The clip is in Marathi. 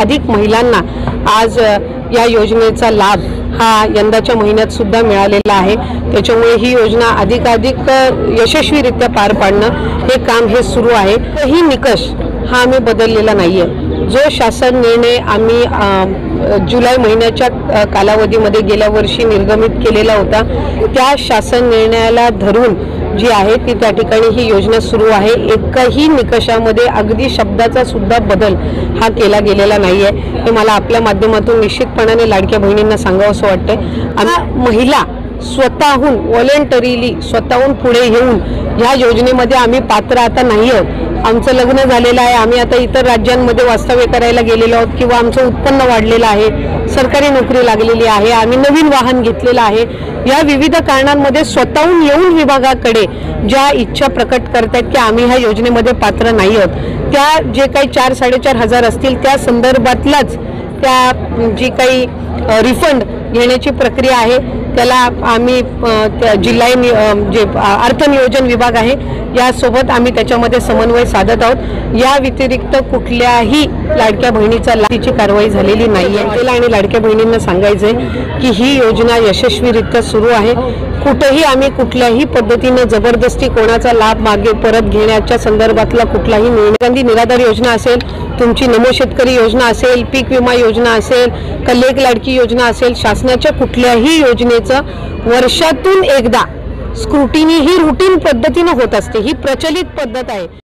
अधिक महिलांना आज या योजनेचा लाभ हा यंदाच्या महिन्यात सुद्धा मिळालेला आहे। त्याच्यामुळे ही योजना अधिकाधिक यशस्वीरित्या पार पाडणं हे काम हे सुरू आहे। ही निकष हा आम्ही बदललेला नाहीये। जो शासन निर्णय आम्ही जुलै महिन्याच्या कालावधीमध्ये गेल्या वर्षी निर्गमित केलेला होता, त्या शासन निर्णयाला धरून जी आहे ती त्या ठिकाणी ही योजना सुरू आहे। एकही निकषामध्ये अगदी शब्दाचा सुद्धा बदल हा केला गेलेला नाहीये। हे मला आपल्या माध्यमातून निश्चितपणाने लाडक्या बहिणींना सांगावंसं वाटतंय। महिला स्वतःहून व्हॉलंटरीली स्वतःहून पुढे येऊन ह्या योजनेमध्ये आम्ही पात्र आता नाही आहोत। आमचं लग्न झालेलं आहे, आम्ही आता इतर राज्यांमध्ये वास्तव्य करायला गेलेलो आहोत किंवा आमचं उत्पन्न वाढलेलं आहे, सरकारी नोकरी लागलेली आहे, आम्ही नवीन वाहन घेतलेलं आहे, या विविध कारणांमध्ये स्वतःहून येऊन विभागाकडे ज्या इच्छा प्रकट करतात की आम्ही ह्या योजनेमध्ये पात्र नाही आहोत, त्या जे काही 4-4.5 हजार असतील त्या संदर्भातलाच त्या जी काही रिफंड घेण्याची प्रक्रिया आहे त्याला आम्ही जिल्हा जे अर्थ नियोजन विभाग आहे यासोबत आम्ही त्याच्यामध्ये समन्वय साधत आहोत। या व्यतिरिक्त कुठल्याही लाडक्या बहिणीचा लाभीची कारवाई झालेली नाही आहे आणि लाडक्या बहिणींना सांगायचं आहे की ही योजना यशस्वीरित्या सुरू आहे। कुठेही आम्ही कुठल्याही पद्धतीने जबरदस्ती कोणाचा लाभ मागे परत घेण्याच्या संदर्भातला कुठलाही निर्णय गांधी निराधार योजना असेल, तुमची नमो शेतकरी योजना असेल, पीक विमा योजना असेल, कलेक लाडकी योजना असेल, शासनाच्या कुठल्याही योजनेचं वर्षातून एकदा स्क्रुटिनी ही रूटीन पद्धतीने होत असते। ही प्रचलित पद्धत आहे।